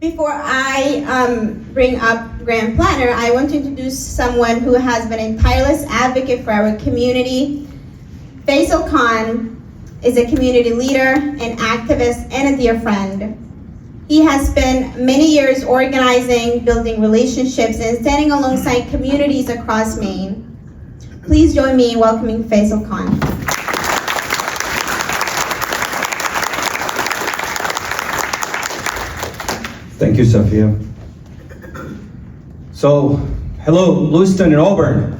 Before I bring up Graham Platner, I want to introduce someone who has been a tireless advocate for our community. Faisal Khan is a community leader, an activist, and a dear friend. He has spent many years organizing, building relationships, and standing alongside communities across Maine. Please join me in welcoming Faisal Khan. Thank you, Safiya. So, hello, Lewiston and Auburn.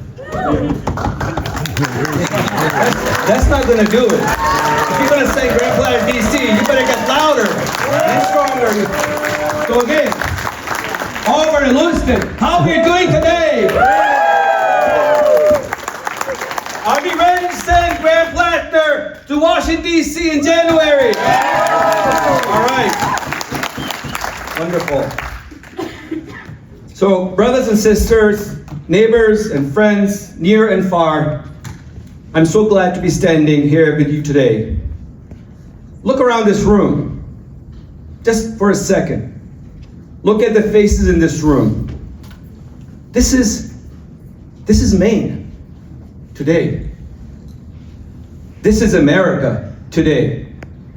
That's not gonna do it. If you're gonna say Grand Platner, DC, you better get louder and stronger. So again, Auburn and Lewiston, how are you doing today? Are we ready to send Grand Platner to Washington, DC in January? All right. Wonderful. So, brothers and sisters, neighbors and friends, near and far, I'm so glad to be standing here with you today. Look around this room, just for a second. Look at the faces in this room. This is Maine today. This is America today,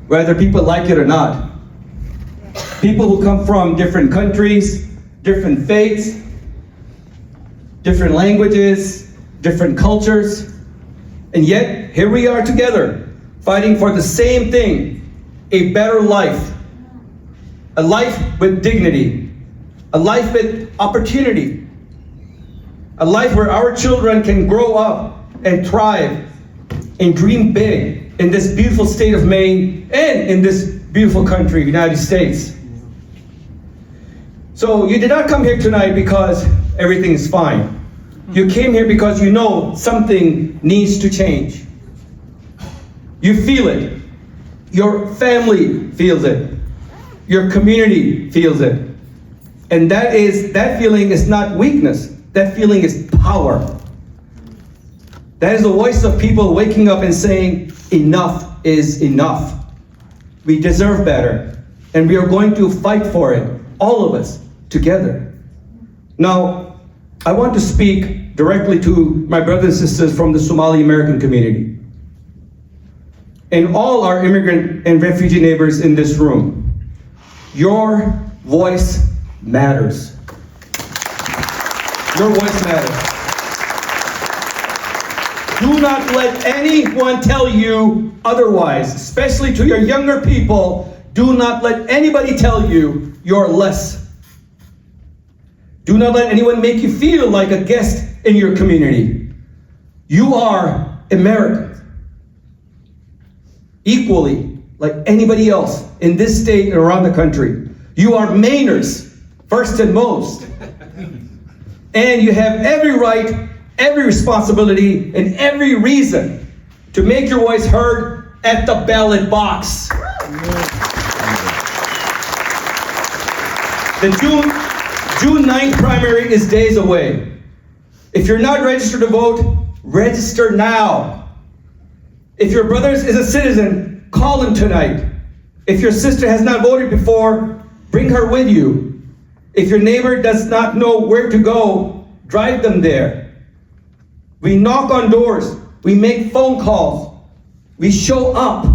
whether people like it or not. People who come from different countries, different faiths, different languages, different cultures, and yet here we are together, fighting for the same thing, a better life, a life with dignity, a life with opportunity, a life where our children can grow up and thrive and dream big in this beautiful state of Maine and in this beautiful country, United States. So you did not come here tonight because everything is fine. You came here because you know something needs to change. You feel it. Your family feels it. Your community feels it. And that feeling is not weakness. That feeling is power. That is the voice of people waking up and saying, enough is enough. We deserve better. And we are going to fight for it, all of us, together. Now, I want to speak directly to my brothers and sisters from the Somali American community and all our immigrant and refugee neighbors in this room. Your voice matters. Your voice matters. Do not let anyone tell you otherwise, especially to your younger people. Do not let anybody tell you you're less. Do not let anyone make you feel like a guest in your community. You are Americans, equally like anybody else in this state and around the country. You are Mainers, first and most. And you have every right, every responsibility, and every reason to make your voice heard at the ballot box. The June 9th primary is days away. If you're not registered to vote, register now. If your brother is a citizen, call him tonight. If your sister has not voted before, bring her with you. If your neighbor does not know where to go, drive them there. We knock on doors, we make phone calls, we show up,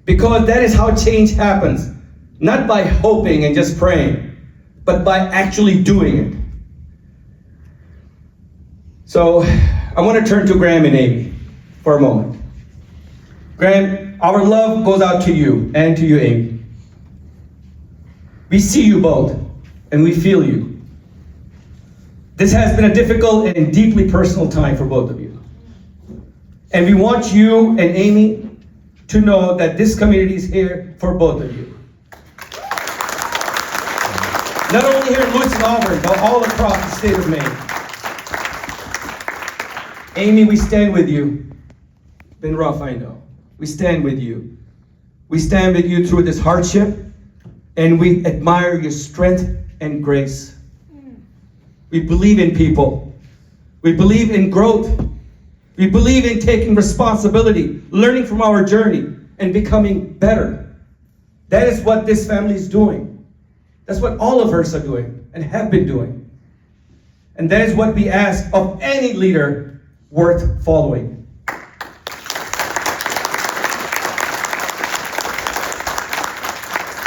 because that is how change happens. Not by hoping and just praying, but by actually doing it. So I want to turn to Graham and Amy for a moment. Graham, our love goes out to you and to you, Amy. We see you both and we feel you. This has been a difficult and deeply personal time for both of you. And we want you and Amy to know that this community is here for both of you. Not only here in Lewiston, Auburn, but all across the state of Maine. Amy, we stand with you. Been rough, I know. We stand with you. We stand with you through this hardship, and we admire your strength and grace. We believe in people. We believe in growth. We believe in taking responsibility, learning from our journey, and becoming better. That is what this family is doing. That's what all of us are doing and have been doing. And that is what we ask of any leader worth following.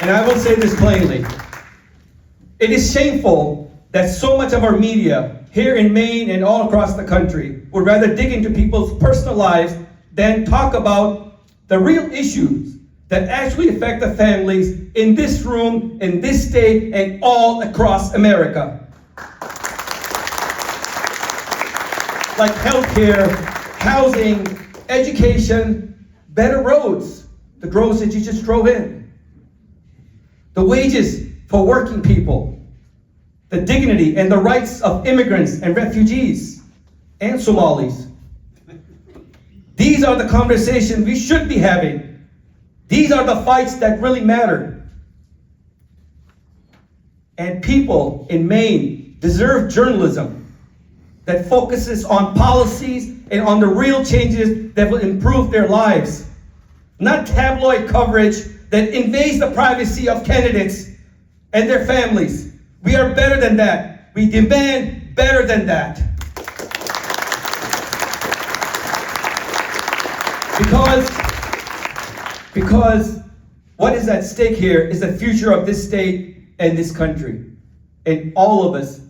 And I will say this plainly. It is shameful that so much of our media here in Maine and all across the country would rather dig into people's personal lives than talk about the real issues that actually affect the families in this room, in this state, and all across America. Like healthcare, housing, education, better roads, the roads that you just drove in, the wages for working people, the dignity and the rights of immigrants and refugees and Somalis. These are the conversations we should be having. These are the fights that really matter. And people in Maine deserve journalism that focuses on policies and on the real changes that will improve their lives. Not tabloid coverage that invades the privacy of candidates and their families. We are better than that. We demand better than that. Because what is at stake here is the future of this state and this country. And all of us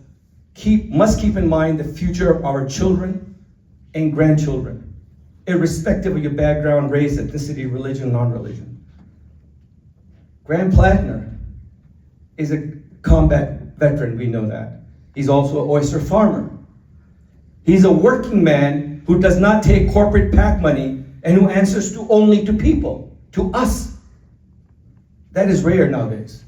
must keep in mind the future of our children and grandchildren, irrespective of your background, race, ethnicity, religion, non-religion. Graham Platner is a combat veteran, we know that. He's also an oyster farmer. He's a working man who does not take corporate PAC money and who answers only to people, to us. That is rare nowadays.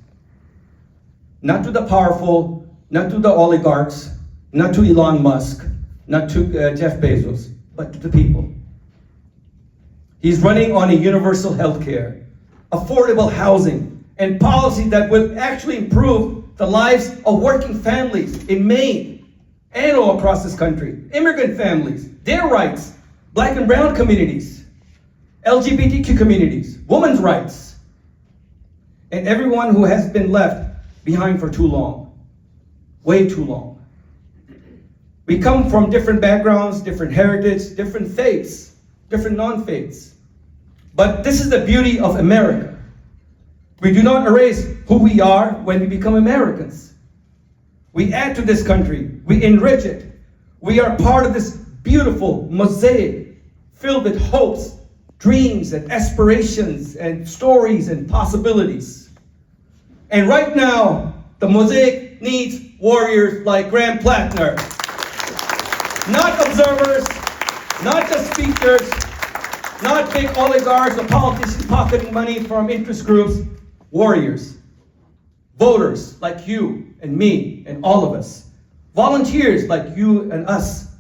Not to the powerful, not to the oligarchs, not to Elon Musk, not to Jeff Bezos, but to the people. He's running on a universal health care, affordable housing, and policy that will actually improve the lives of working families in Maine and all across this country, immigrant families, their rights, black and brown communities, LGBTQ communities, women's rights, and everyone who has been left behind for too long, way too long. We come from different backgrounds, different heritage, different faiths, different non-faiths. But this is the beauty of America. We do not erase who we are when we become Americans. We add to this country, we enrich it. We are part of this beautiful mosaic filled with hopes, dreams, and aspirations, and stories, and possibilities. And right now, the mosaic needs warriors like Graham Platner. Not observers, not just speakers, not big oligarchs or politicians pocketing money from interest groups. Warriors, voters like you and me and all of us. Volunteers like you and us.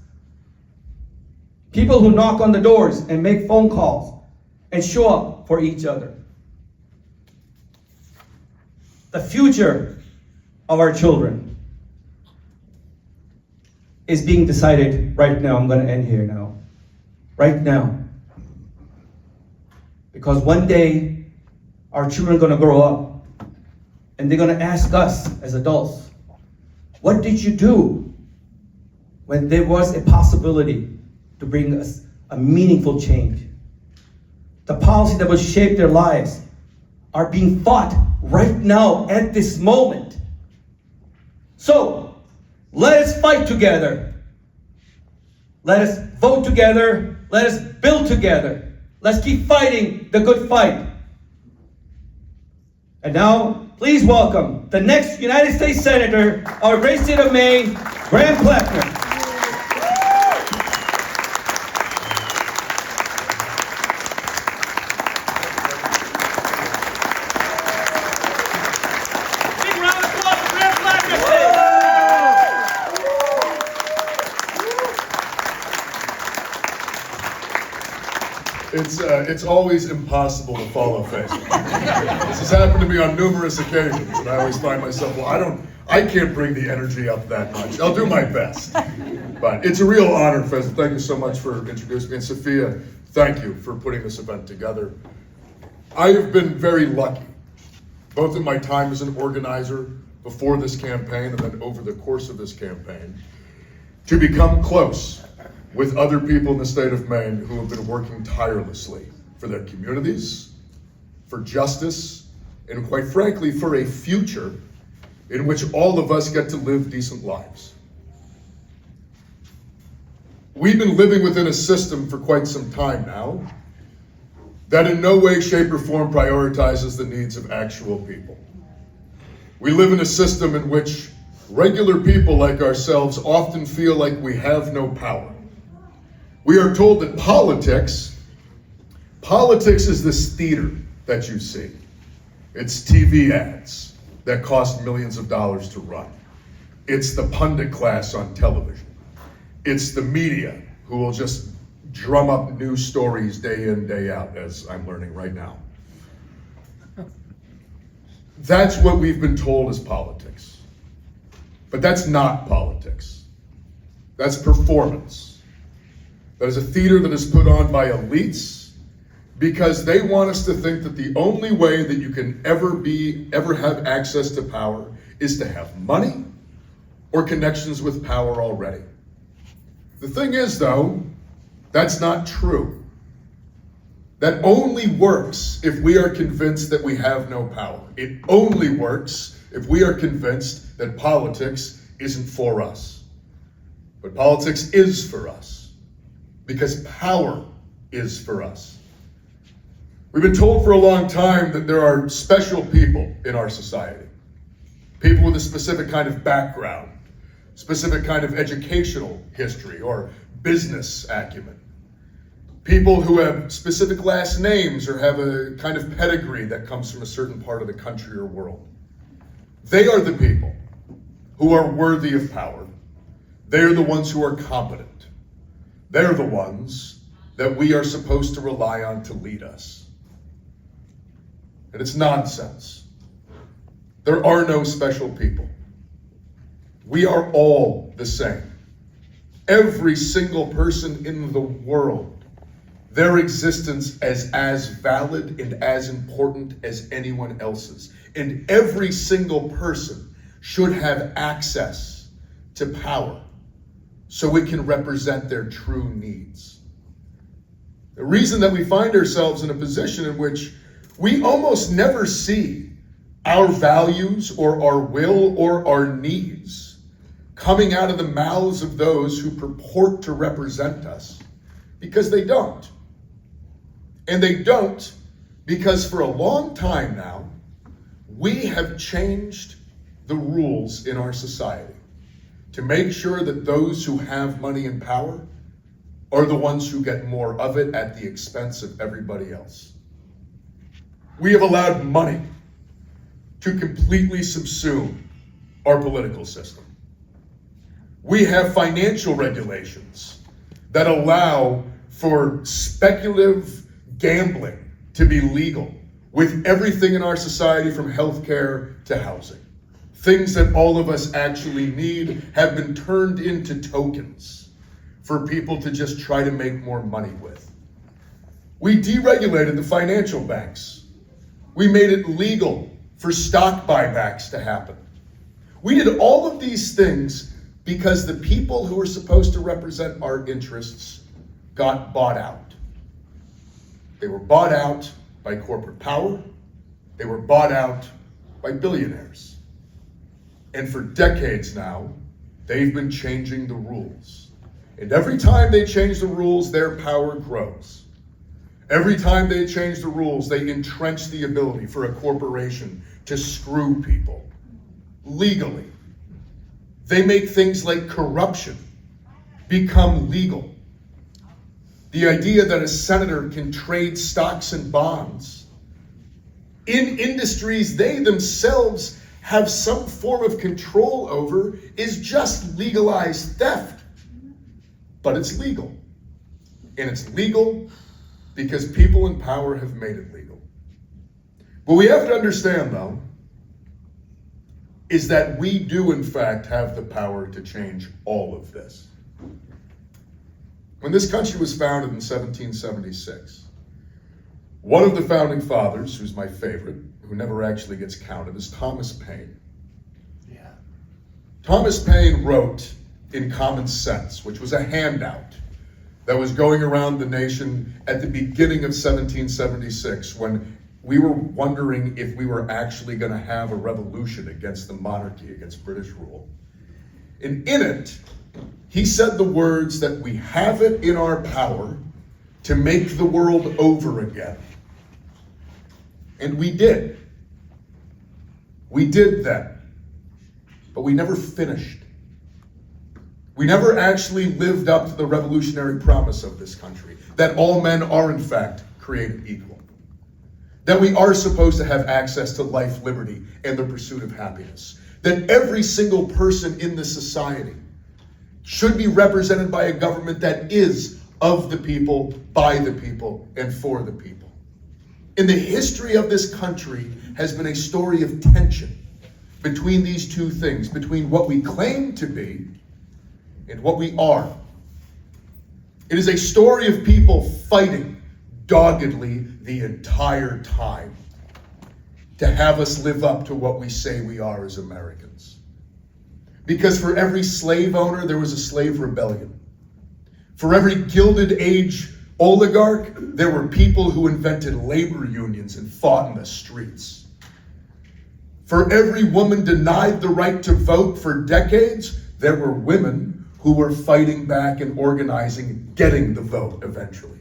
People who knock on the doors and make phone calls and show up for each other. The future of our children is being decided right now. I'm going to end here now. Right now. Because one day, our children are going to grow up and they're going to ask us as adults, what did you do when there was a possibility to bring us a meaningful change? The policy that will shape their lives are being fought right now at this moment. So, let us fight together. Let us vote together. Let us build together. Let's keep fighting the good fight. And now, please welcome the next United States Senator, our great state of Maine, Graham Platner. Big round of applause for Graham Platner. It's always impossible to follow Faisal. This has happened to me on numerous occasions, and I always find myself, I can't bring the energy up that much. I'll do my best. But it's a real honor, Faisal. Thank you so much for introducing me. And Safiya, thank you for putting this event together. I have been very lucky, both in my time as an organizer, before this campaign and then over the course of this campaign, to become close with other people in the state of Maine who have been working tirelessly for their communities, for justice, and quite frankly, for a future in which all of us get to live decent lives. We've been living within a system for quite some time now that in no way, shape, or form prioritizes the needs of actual people. We live in a system in which regular people like ourselves often feel like we have no power. We are told that politics is this theater that you see. It's TV ads that cost millions of dollars to run. It's the pundit class on television. It's the media who will just drum up news stories day in, day out, as I'm learning right now. That's what we've been told is politics. But that's not politics. That's performance. That is a theater that is put on by elites because they want us to think that the only way that you can ever have access to power is to have money or connections with power already. The thing is, though, that's not true. That only works if we are convinced that we have no power. It only works if we are convinced that politics isn't for us. But politics is for us because power is for us. We've been told for a long time that there are special people in our society. People with a specific kind of background, specific kind of educational history or business acumen. People who have specific last names or have a kind of pedigree that comes from a certain part of the country or world. They are the people who are worthy of power. They are the ones who are competent. They're the ones that we are supposed to rely on to lead us. And it's nonsense. There are no special people. We are all the same. Every single person in the world, their existence is as valid and as important as anyone else's. And every single person should have access to power so it can represent their true needs. The reason that we find ourselves in a position in which we almost never see our values or our will or our needs coming out of the mouths of those who purport to represent us, because they don't. And they don't because for a long time now, we have changed the rules in our society to make sure that those who have money and power are the ones who get more of it at the expense of everybody else. We have allowed money to completely subsume our political system. We have financial regulations that allow for speculative gambling to be legal with everything in our society from healthcare to housing. Things that all of us actually need have been turned into tokens for people to just try to make more money with. We deregulated the financial banks. We made it legal for stock buybacks to happen. We did all of these things because the people who are supposed to represent our interests got bought out. They were bought out by corporate power. They were bought out by billionaires. And for decades now, they've been changing the rules. And every time they change the rules, their power grows. Every time they change the rules, they entrench the ability for a corporation to screw people legally. They make things like corruption become legal. The idea that a senator can trade stocks and bonds in industries they themselves have some form of control over is just legalized theft. But it's legal. And it's legal because people in power have made it legal. What we have to understand, though, is that we do, in fact, have the power to change all of this. When this country was founded in 1776, one of the founding fathers, who's my favorite, who never actually gets counted, is Thomas Paine. Thomas Paine wrote in Common Sense, which was a handout that was going around the nation at the beginning of 1776, when we were wondering if we were actually going to have a revolution against the monarchy, against British rule. And in it, he said the words that we have it in our power to make the world over again. And we did. We did that. But we never finished. We never actually lived up to the revolutionary promise of this country, that all men are in fact created equal, that we are supposed to have access to life, liberty, and the pursuit of happiness, that every single person in this society should be represented by a government that is of the people, by the people, and for the people. In the history of this country has been a story of tension between these two things, between what we claim to be and what we are. It is a story of people fighting doggedly the entire time to have us live up to what we say we are as Americans. Because for every slave owner, there was a slave rebellion. For every Gilded Age oligarch, there were people who invented labor unions and fought in the streets. For every woman denied the right to vote for decades, there were women who were fighting back and organizing, getting the vote eventually.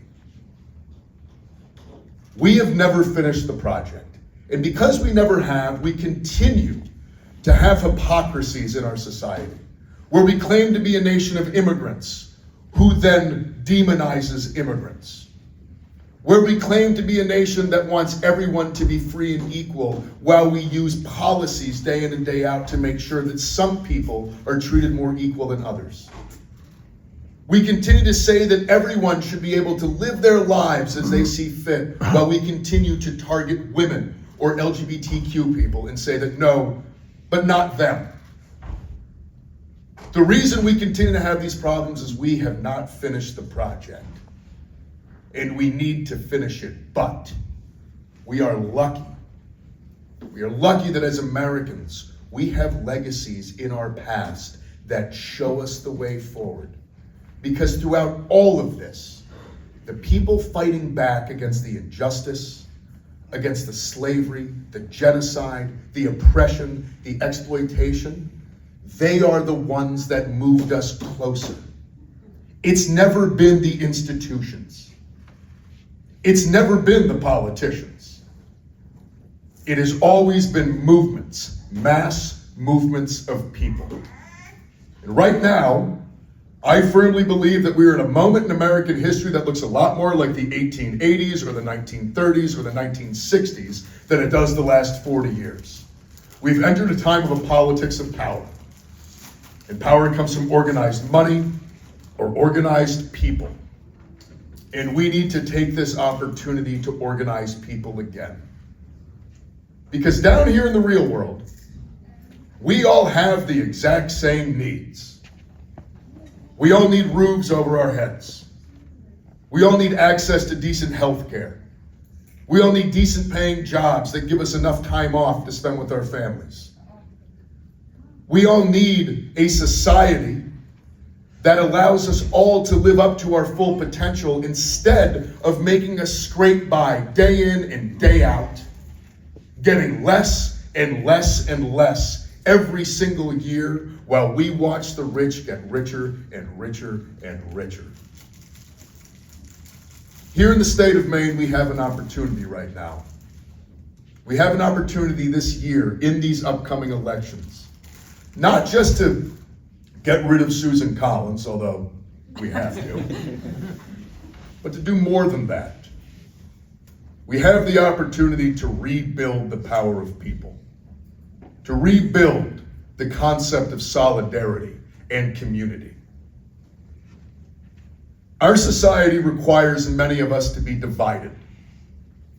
We have never finished the project. And because we never have, we continue to have hypocrisies in our society, where we claim to be a nation of immigrants, who then demonizes immigrants, where we claim to be a nation that wants everyone to be free and equal, while we use policies day in and day out to make sure that some people are treated more equal than others. We continue to say that everyone should be able to live their lives as they see fit, while we continue to target women or LGBTQ people and say that no, but not them. The reason we continue to have these problems is we have not finished the project. And we need to finish it, but we are lucky. We are lucky that as Americans, we have legacies in our past that show us the way forward. Because throughout all of this, the people fighting back against the injustice, against the slavery, the genocide, the oppression, the exploitation, they are the ones that moved us closer. It's never been the institutions. It's never been the politicians. It has always been movements, mass movements of people. And right now, I firmly believe that we are in a moment in American history that looks a lot more like the 1880s or the 1930s or the 1960s than it does the last 40 years. We've entered a time of a politics of power. And power comes from organized money or organized people. And we need to take this opportunity to organize people again. Because down here in the real world, we all have the exact same needs. We all need roofs over our heads. We all need access to decent health care. We all need decent paying jobs that give us enough time off to spend with our families. We all need a society that allows us all to live up to our full potential instead of making us scrape by day in and day out, getting less and less and less every single year while we watch the rich get richer and richer and richer. Here in the state of Maine, we have an opportunity right now. We have an opportunity this year in these upcoming elections, not just to get rid of Susan Collins, although we have to, but to do more than that. We have the opportunity to rebuild the power of people, to rebuild the concept of solidarity and community. Our society requires many of us to be divided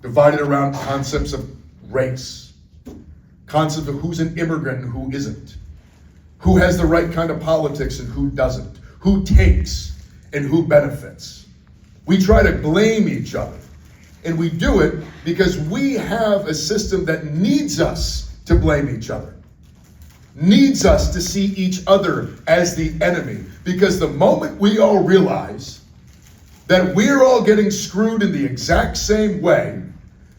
around concepts of race, concepts of who's an immigrant and who isn't, who has the right kind of politics and who doesn't, who takes and who benefits. We try to blame each other, and we do it because we have a system that needs us to blame each other. needs us to see each other as the enemy. Because the moment we all realize that we're all getting screwed in the exact same way,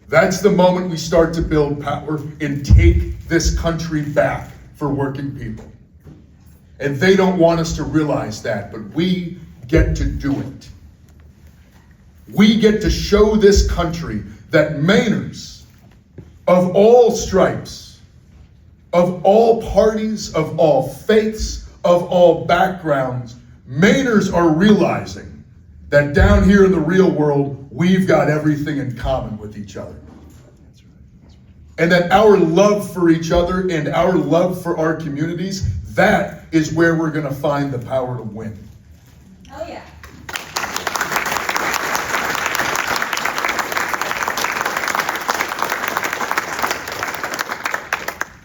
that's the moment we start to build power and take this country back for working people. And they don't want us to realize that, but we get to do it. We get to show this country that Mainers of all stripes, of all parties, of all faiths, of all backgrounds, Mainers are realizing that down here in the real world, we've got everything in common with each other. And that our love for each other and our love for our communities, that is where we're going to find the power to win. Oh, yeah.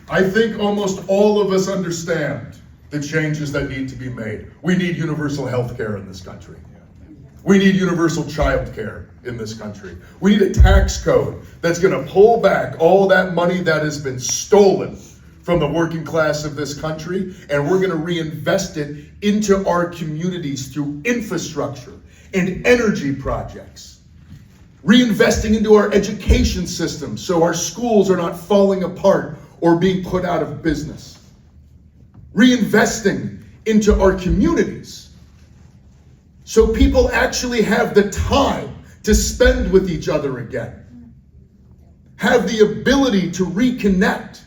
I think almost all of us understand the changes that need to be made. We need universal health care in this country. We need universal child care in this country. We need a tax code that's going to pull back all that money that has been stolen from the working class of this country, and we're going to reinvest it into our communities through infrastructure and energy projects. Reinvesting into our education system so our schools are not falling apart or being put out of business. Reinvesting into our communities so people actually have the time to spend with each other again. Have the ability to reconnect.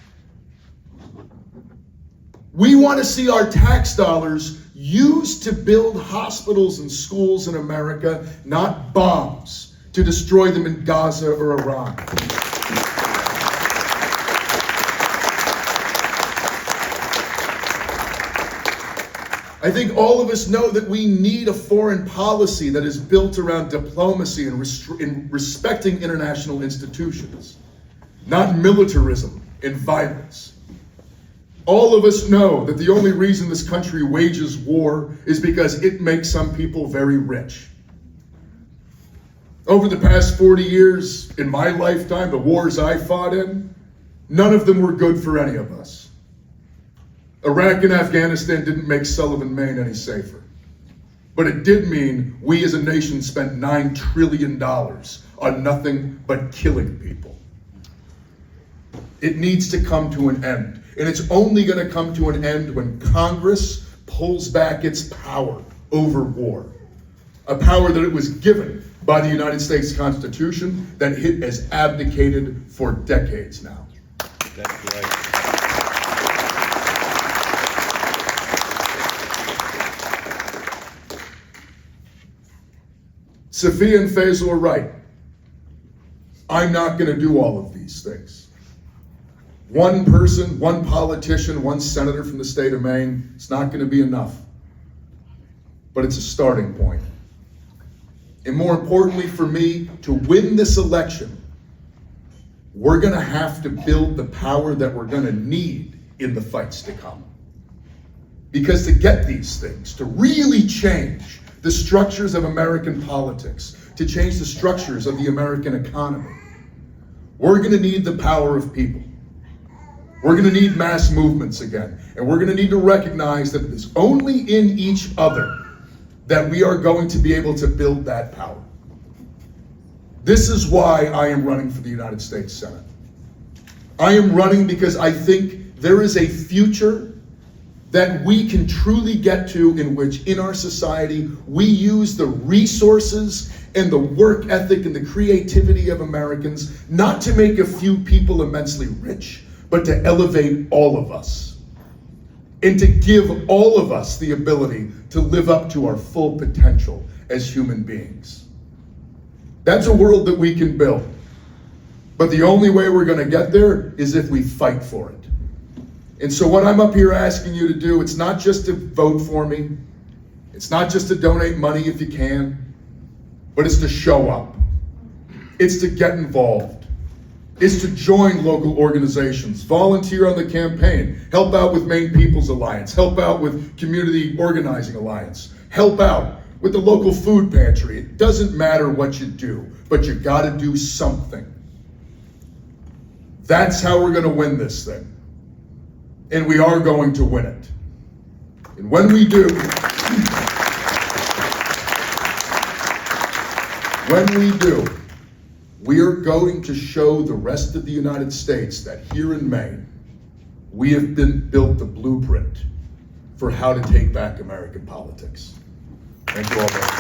We want to see our tax dollars used to build hospitals and schools in America, not bombs to destroy them in Gaza or Iran. I think all of us know that we need a foreign policy that is built around diplomacy and respecting international institutions, not militarism and violence. All of us know that the only reason this country wages war is because it makes some people very rich. Over the past 40 years, in my lifetime, the wars I fought in, none of them were good for any of us. Iraq and Afghanistan didn't make Sullivan, Maine any safer. But it did mean we as a nation spent $9 trillion on nothing but killing people. It needs to come to an end. And it's only going to come to an end when Congress pulls back its power over war. A power that it was given by the United States Constitution that it has abdicated for decades now. That's right. Safiya and Faisal are right. I'm not going to do all of these things. One person, one politician, one senator from the state of Maine, it's not going to be enough. But it's a starting point. And more importantly for me, to win this election, we're going to have to build the power that we're going to need in the fights to come. Because to get these things, to really change the structures of American politics, to change the structures of the American economy, we're going to need the power of people. We're going to need mass movements again. And we're going to need to recognize that it is only in each other that we are going to be able to build that power. This is why I am running for the United States Senate. I am running because I think there is a future that we can truly get to in which in our society we use the resources and the work ethic and the creativity of Americans not to make a few people immensely rich, but to elevate all of us and to give all of us the ability to live up to our full potential as human beings. That's a world that we can build. But the only way we're going to get there is if we fight for it. And so what I'm up here asking you to do, it's not just to vote for me. It's not just to donate money if you can, but it's to show up. It's to get involved. It's to join local organizations, volunteer on the campaign, help out with Maine People's Alliance, help out with Community Organizing Alliance, help out with the local food pantry. It doesn't matter what you do, but you gotta do something. That's how we're gonna win this thing. and we are going to win it. And when we do, we are going to show the rest of the United States that here in Maine, we have built the blueprint for how to take back American politics. Thank you all very much.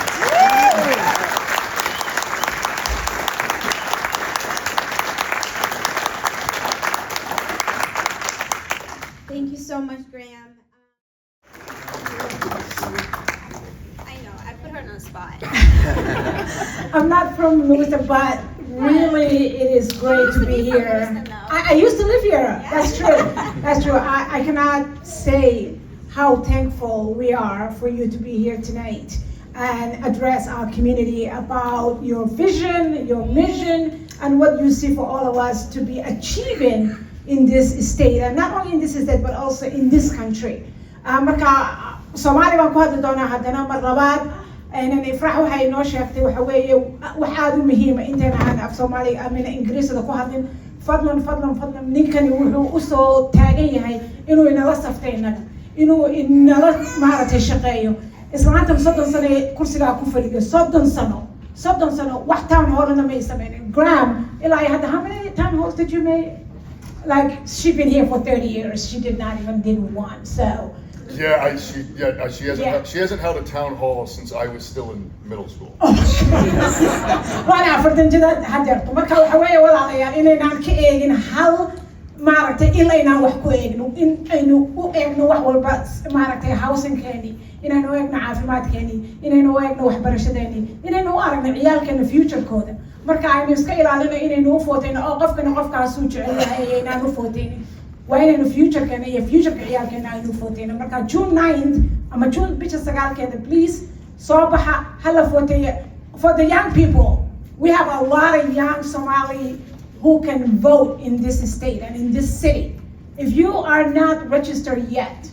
Thank you so much, Graham. I know, I put her on the spot. I'm not from Lewiston, but really it is great to be here. I used to live here, that's true. That's true. I cannot say how thankful we are for you to be here tonight and address our community about your vision, your mission, and what you see for all of us to be achieving in this state, and not only in this state, but also in this country. Marka Somali baan ku hadli doonaa haddana mar labaad. Ifraax waxay inoo sheegtay waxa weeye wax aad u muhiima intaan aan af Soomaali amina Ingiriisida ku hadlin. Fadlan ninkani wuxuu u soo taagan yahay inuu inala saftay innaga, inuu inala maaragtay shaqeeyo. Islaantan 30 sano kursigaa ku fadhiyo, 30 sano wax town hallna may samaynin. Graham, ilaa hadda, how many town halls did you make? Like, she's been here for 30 years. She did not even did one. So. Yeah, she hasn't held a town hall since I was still in middle school. Wala fardan jida hadeerto marka waxa weeye walaalayaal inaynaan ka eegin hal maaragtay ilaynaan wax ku eegno in aynu u eegno wax walba maaragtay housingkeeni inaynu u eegno caafimaadkeeni inaynu u eegno waxbarashadeeni inaynu u aragno ciyaalkeena futurekooda marka aynu iska ilaalino inaynu u footayno oo qofkaas uu jecel yahay inaan u footaynin waa inaynu futurekeena iyo futureka ciyaalkeena aynu u footayno marka June 9th ama June bisha 9keeda please soo baxa hala footeeyo. For the young people, we have a lot of young Somali who can vote in this state and in this city. If you are not registered yet,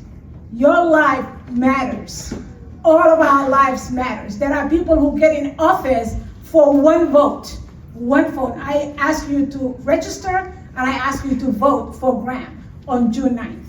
your life matters. All of our lives matters. There are people who get in office for one vote. I ask you to register and I ask you to vote for Graham on June 9th.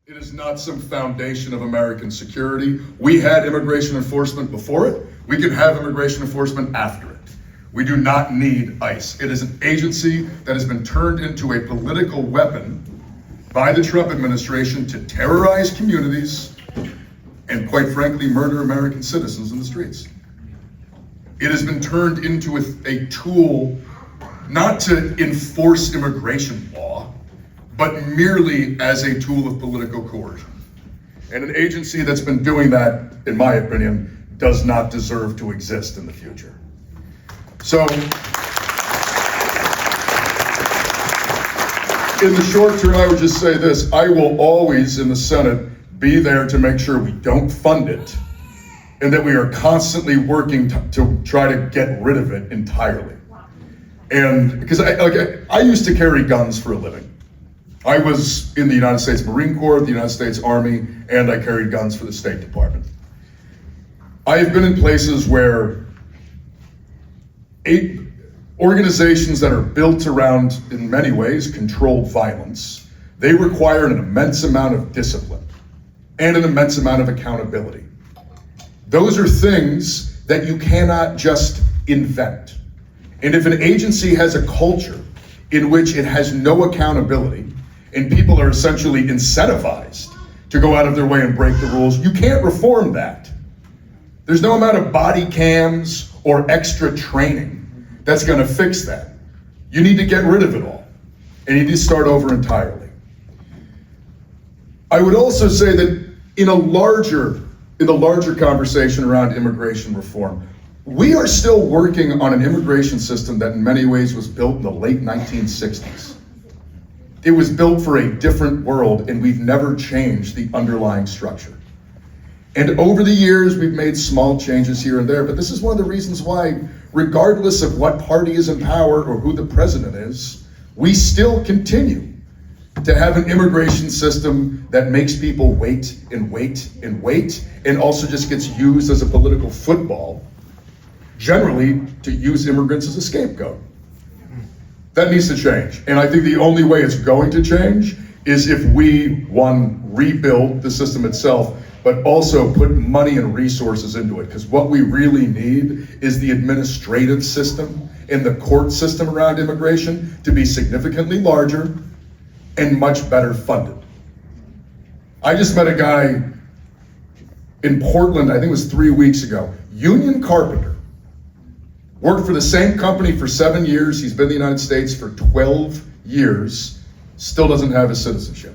It is not some foundation of American security. We had immigration enforcement before it. We can have immigration enforcement after it. We do not need ICE. It is an agency that has been turned into a political weapon by the Trump administration to terrorize communities and, quite frankly, murder American citizens in the streets. It has been turned into a tool not to enforce immigration law, but merely as a tool of political coercion. And an agency that's been doing that, in my opinion, does not deserve to exist in the future. So, in the short term, I would just say this: I will always, in the Senate, be there to make sure we don't fund it, and that we are constantly working to try to get rid of it entirely. And because I used to carry guns for a living. I was in the United States Marine Corps, the United States Army, and I carried guns for the State Department. I have been in places where organizations that are built around, in many ways, controlled violence, they require an immense amount of discipline and an immense amount of accountability. Those are things that you cannot just invent. And if an agency has a culture in which it has no accountability, and people are essentially incentivized to go out of their way and break the rules, you can't reform that. There's no amount of body cams or extra training that's going to fix that. You need to get rid of it all, and you need to start over entirely. I would also say that in the larger conversation around immigration reform, we are still working on an immigration system that in many ways was built in the late 1960s. It was built for a different world, and we've never changed the underlying structure. And over the years, we've made small changes here and there, but this is one of the reasons why, regardless of what party is in power or who the president is, we still continue to have an immigration system that makes people wait and wait and wait, and also just gets used as a political football generally to use immigrants as a scapegoat. That needs to change. And I think the only way it's going to change is if we, one, rebuild the system itself, but also put money and resources into it. Because what we really need is the administrative system and the court system around immigration to be significantly larger and much better funded. I just met a guy in Portland, I think it was 3 weeks ago, union carpenter. Worked for the same company for 7 years. He's been in the United States for 12 years. Still doesn't have his citizenship.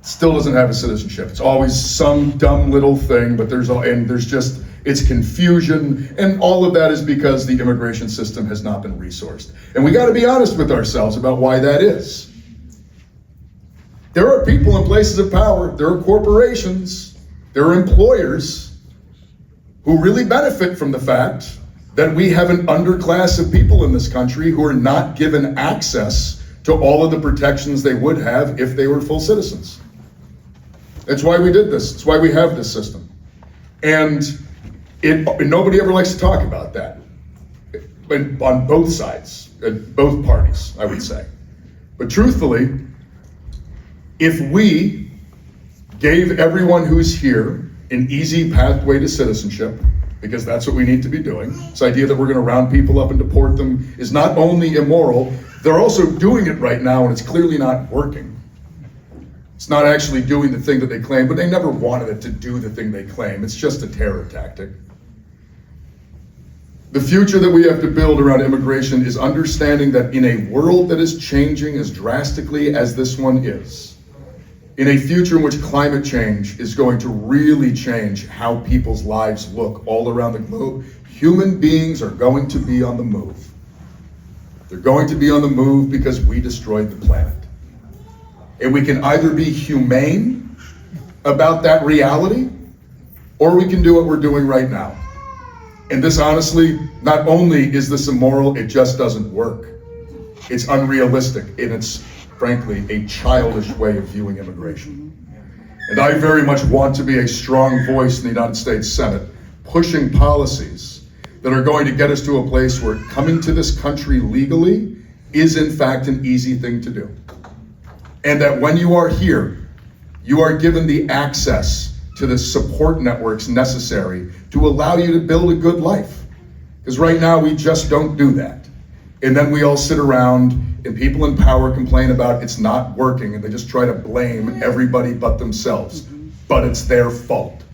Still doesn't have his citizenship. It's always some dumb little thing, but it's confusion, and all of that is because the immigration system has not been resourced. And we got to be honest with ourselves about why that is. There are people in places of power, there are corporations, there are employers who really benefit from the fact that we have an underclass of people in this country who are not given access to all of the protections they would have if they were full citizens. That's why we did this. It's why we have this system. And nobody ever likes to talk about that. On both sides, both parties, I would say. But truthfully, if we gave everyone who's here an easy pathway to citizenship, because that's what we need to be doing, this idea that we're going to round people up and deport them is not only immoral, they're also doing it right now, and it's clearly not working. It's not actually doing the thing that they claim, but they never wanted it to do the thing they claim. It's just a terror tactic. The future that we have to build around immigration is understanding that in a world that is changing as drastically as this one is, in a future in which climate change is going to really change how people's lives look all around the globe, human beings are going to be on the move. They're going to be on the move because we destroyed the planet. And we can either be humane about that reality, or we can do what we're doing right now. And this, honestly, not only is this immoral, it just doesn't work. It's unrealistic, and it's, frankly, a childish way of viewing immigration. And I very much want to be a strong voice in the United States Senate, pushing policies that are going to get us to a place where coming to this country legally is, in fact, an easy thing to do. And that when you are here, you are given the access to the support networks necessary to allow you to build a good life. Because right now we just don't do that. And then we all sit around and people in power complain about it's not working, and they just try to blame everybody but themselves. But it's their fault.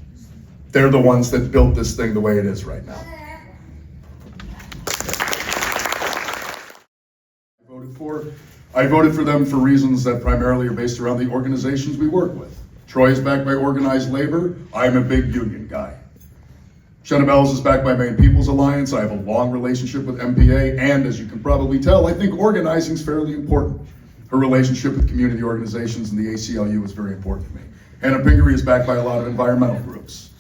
They're the ones that built this thing the way it is right now. I voted for them for reasons that primarily are based around the organizations we work with. Troy is backed by organized labor. I'm a big union guy. Shenna Bells is backed by Maine People's Alliance. I have a long relationship with MPA, and as you can probably tell, I think organizing is fairly important. Her relationship with community organizations and the ACLU is very important to me. Hannah Pingree is backed by a lot of environmental groups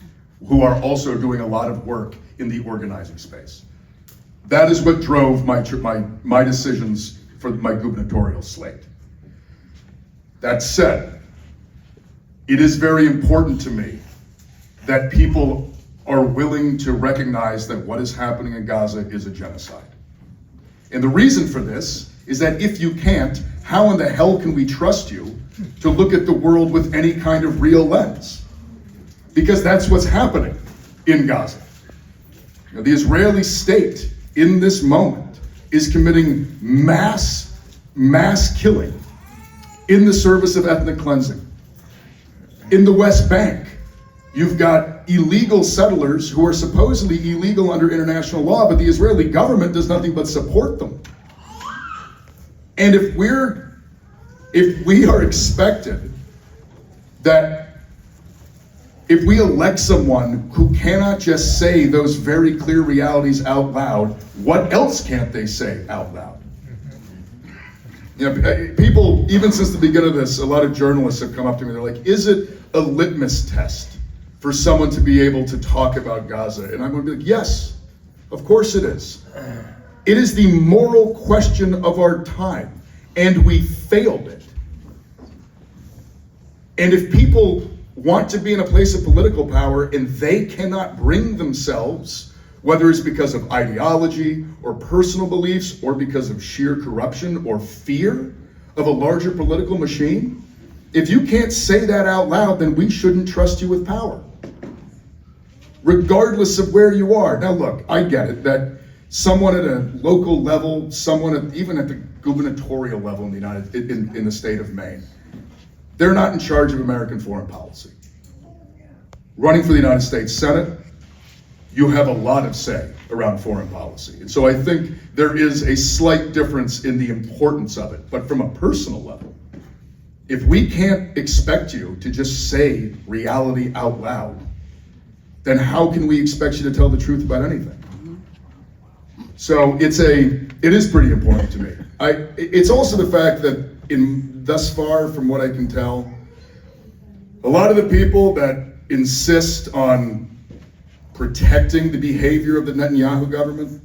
who are also doing a lot of work in the organizing space. That is what drove my decisions for my gubernatorial slate. That said, it is very important to me that people are willing to recognize that what is happening in Gaza is a genocide. And the reason for this is that if you can't, how in the hell can we trust you to look at the world with any kind of real lens? Because that's what's happening in Gaza. You know, the Israeli state in this moment is committing mass killing in the service of ethnic cleansing. In the West Bank, you've got illegal settlers who are supposedly illegal under international law, but the Israeli government does nothing but support them. And if we are expected that if we elect someone who cannot just say those very clear realities out loud, what else can't they say out loud? You know, people, even since the beginning of this, a lot of journalists have come up to me, they're like, is it a litmus test for someone to be able to talk about Gaza? And I'm going to be like, yes, of course it is. It is the moral question of our time, and we failed it. And if people want to be in a place of political power and they cannot bring themselves whether it's because of ideology or personal beliefs or because of sheer corruption or fear of a larger political machine, if you can't say that out loud, then we shouldn't trust you with power, regardless of where you are. Now look, I get it that someone at a local level, even at the gubernatorial level in the state of Maine, they're not in charge of American foreign policy. Running for the United States Senate, you have a lot of say around foreign policy. And so I think there is a slight difference in the importance of it. But from a personal level, if we can't expect you to just say reality out loud, then how can we expect you to tell the truth about anything? So it is pretty important to me. It's also the fact that thus far, from what I can tell, a lot of the people that insist on protecting the behavior of the Netanyahu government,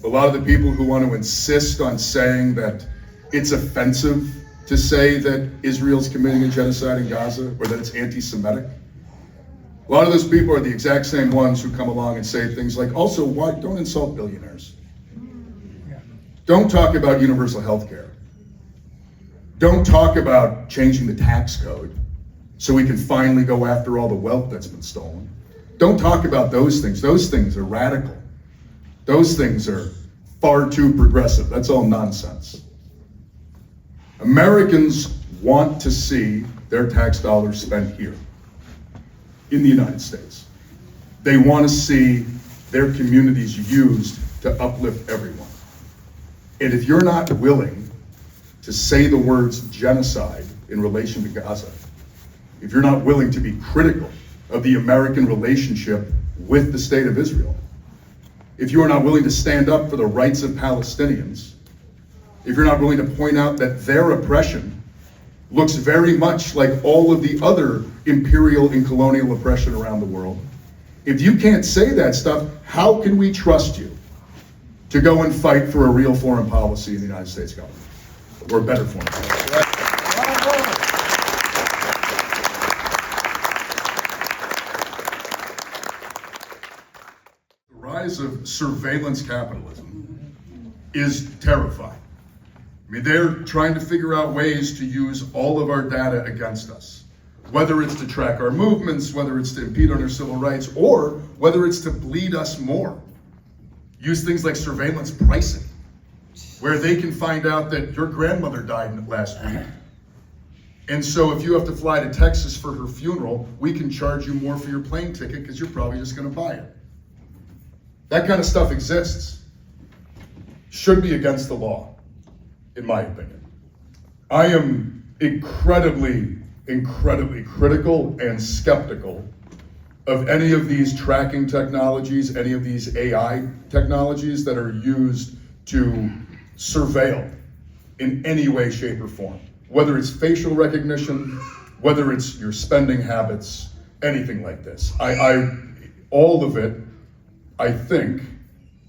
a lot of the people who want to insist on saying that it's offensive to say that Israel's committing a genocide in Gaza or that it's anti-Semitic, a lot of those people are the exact same ones who come along and say things like, also, why don't insult billionaires? Don't talk about universal health care. Don't talk about changing the tax code so we can finally go after all the wealth that's been stolen. Don't talk about those things. Those things are radical. Those things are far too progressive. That's all nonsense. Americans want to see their tax dollars spent here in the United States. They want to see their communities used to uplift everyone. And if you're not willing to say the words genocide in relation to Gaza, if you're not willing to be critical of the American relationship with the state of Israel, if you are not willing to stand up for the rights of Palestinians, if you're not willing to point out that their oppression looks very much like all of the other imperial and colonial oppression around the world, if you can't say that stuff, how can we trust you to go and fight for a real foreign policy in the United States government, or a better foreign policy? The rise of surveillance capitalism is terrifying. I mean, they're trying to figure out ways to use all of our data against us, whether it's to track our movements, whether it's to impede on our civil rights, or whether it's to bleed us more. Use things like surveillance pricing, where they can find out that your grandmother died last week. And so if you have to fly to Texas for her funeral, we can charge you more for your plane ticket because you're probably just gonna buy it. That kind of stuff exists. Should be against the law, in my opinion. I am incredibly critical and skeptical of any of these tracking technologies, any of these AI technologies that are used to surveil in any way, shape, or form. Whether it's facial recognition, whether it's your spending habits, anything like this. All of it, I think,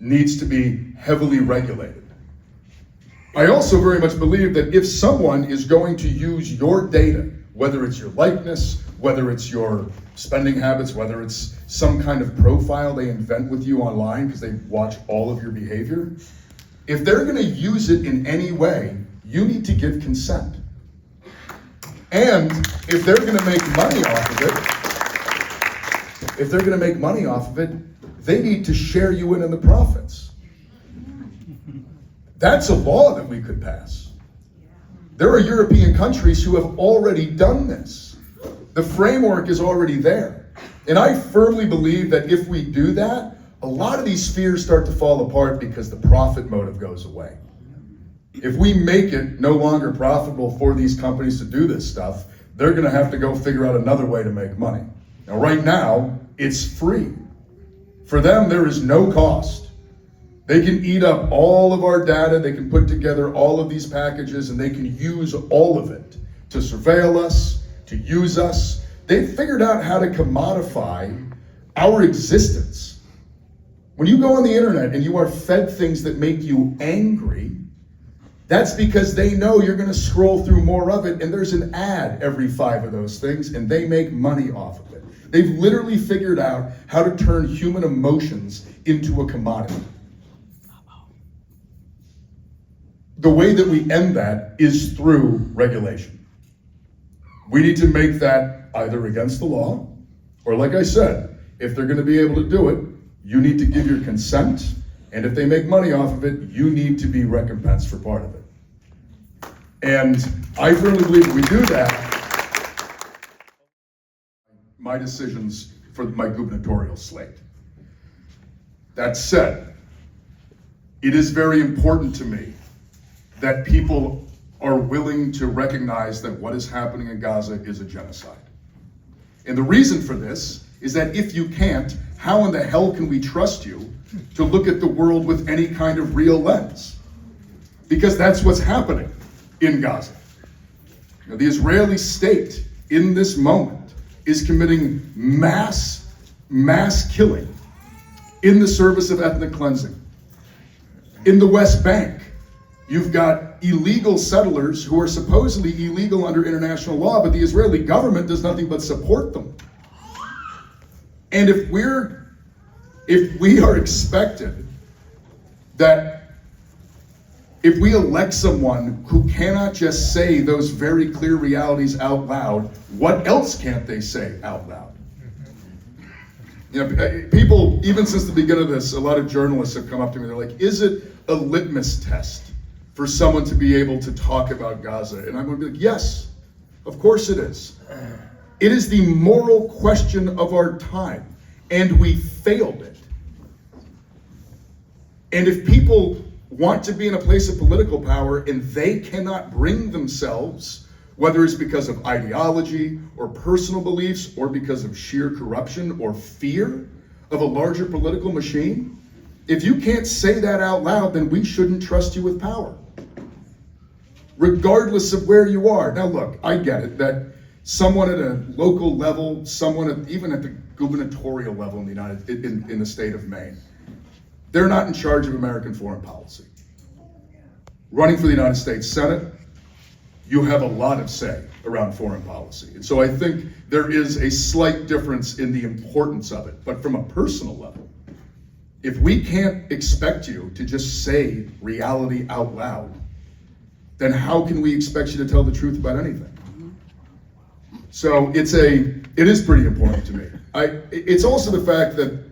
needs to be heavily regulated. I also very much believe that if someone is going to use your data, whether it's your likeness, whether it's your spending habits, whether it's some kind of profile they invent with you online because they watch all of your behavior, if they're going to use it in any way, you need to give consent. And if they're going to make money off of it, they need to share you in the profits. That's a law that we could pass. There are European countries who have already done this. The framework is already there. And I firmly believe that if we do that, a lot of these fears start to fall apart because the profit motive goes away. If we make it no longer profitable for these companies to do this stuff, they're gonna have to go figure out another way to make money. Now, right now, it's free. For them, there is no cost. They can eat up all of our data, they can put together all of these packages, and they can use all of it to surveil us, to use us. They've figured out how to commodify our existence. When you go on the internet and you are fed things that make you angry, that's because they know you're gonna scroll through more of it, and there's an ad every 5 of those things, and they make money off of it. They've literally figured out how to turn human emotions into a commodity. The way that we end that is through regulation. We need to make that either against the law, or like I said, if they're going to be able to do it, you need to give your consent, and if they make money off of it, you need to be recompensed for part of it. And I firmly believe if we do that, my decisions for my gubernatorial slate. That said, it is very important to me that people are willing to recognize that what is happening in Gaza is a genocide. And the reason for this is that if you can't, how in the hell can we trust you to look at the world with any kind of real lens? Because that's what's happening in Gaza. You know, the Israeli state in this moment is committing mass killing in the service of ethnic cleansing. In the West Bank, you've got illegal settlers who are supposedly illegal under international law, but the Israeli government does nothing but support them. And if we are expected that if we elect someone who cannot just say those very clear realities out loud, what else can't they say out loud? You know, people, even since the beginning of this, a lot of journalists have come up to me, they're like, is it a litmus test for someone to be able to talk about Gaza? And I'm going to be like, yes, of course it is. It is the moral question of our time, and we failed it. And if people want to be in a place of political power and they cannot bring themselves, whether it's because of ideology or personal beliefs or because of sheer corruption or fear of a larger political machine, if you can't say that out loud, then we shouldn't trust you with power, regardless of where you are. Now look, I get it that someone at a local level, even at the gubernatorial level in the state of Maine, they're not in charge of American foreign policy. Running for the United States Senate, you have a lot of say around foreign policy. And so I think there is a slight difference in the importance of it. But from a personal level, if we can't expect you to just say reality out loud, then how can we expect you to tell the truth about anything? So it is pretty important to me. It's also the fact that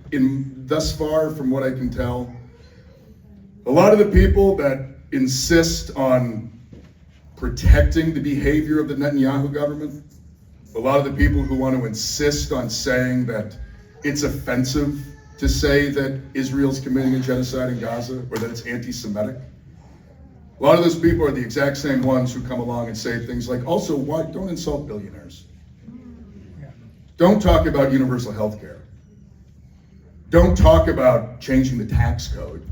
thus far, from what I can tell, a lot of the people that insist on protecting the behavior of the Netanyahu government, a lot of the people who want to insist on saying that it's offensive to say that Israel's committing a genocide in Gaza or that it's anti-Semitic, a lot of those people are the exact same ones who come along and say things like, also, why don't insult billionaires? Don't talk about universal health care. Don't talk about changing the tax code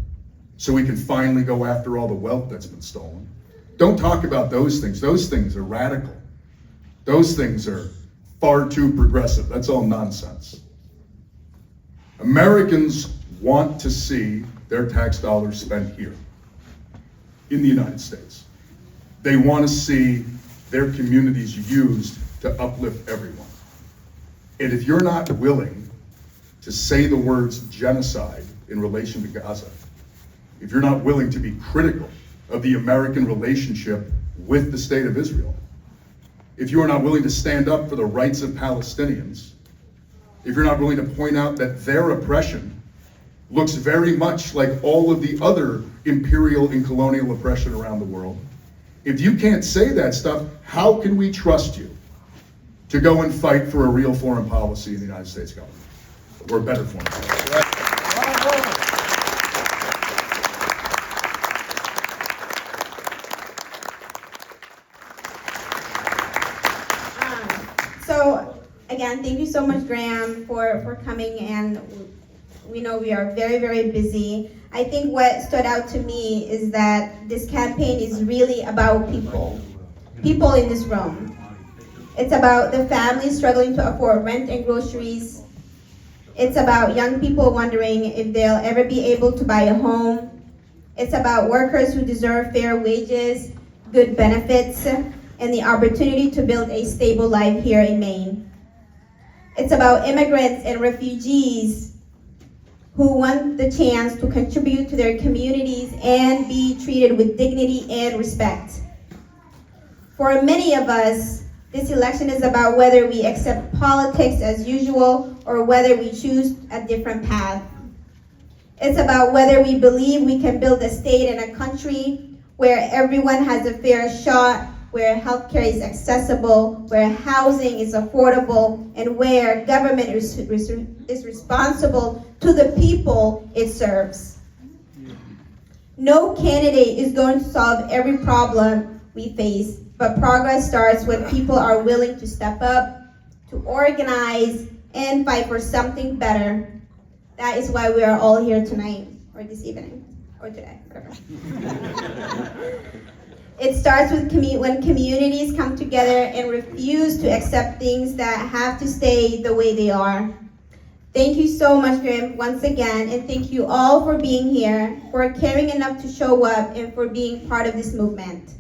so we can finally go after all the wealth that's been stolen. Don't talk about those things. Those things are radical. Those things are far too progressive. That's all nonsense. Americans want to see their tax dollars spent here in the United States. They want to see their communities used to uplift everyone. And if you're not willing to say the words genocide in relation to Gaza, if you're not willing to be critical of the American relationship with the state of Israel, if you are not willing to stand up for the rights of Palestinians, if you're not willing to point out that their oppression looks very much like all of the other imperial and colonial oppression around the world, if you can't say that stuff, how can we trust you to go and fight for a real foreign policy in the United States government, or a better foreign policy? So again, thank you so much, Graham, for coming, and we know we are very, very busy. I think what stood out to me is that this campaign is really about people in this room. It's about the families struggling to afford rent and groceries. It's about young people wondering if they'll ever be able to buy a home. It's about workers who deserve fair wages, good benefits, and the opportunity to build a stable life here in Maine. It's about immigrants and refugees who want the chance to contribute to their communities and be treated with dignity and respect. For many of us, this election is about whether we accept politics as usual or whether we choose a different path. It's about whether we believe we can build a state and a country where everyone has a fair shot, where healthcare is accessible, where housing is affordable, and where government is responsible to the people it serves. No candidate is going to solve every problem we face, but progress starts when people are willing to step up, to organize, and fight for something better. That is why we are all here tonight, or this evening, or today, whatever. It starts with when communities come together and refuse to accept things that have to stay the way they are. Thank you so much, Graham, once again, and thank you all for being here, for caring enough to show up, and for being part of this movement.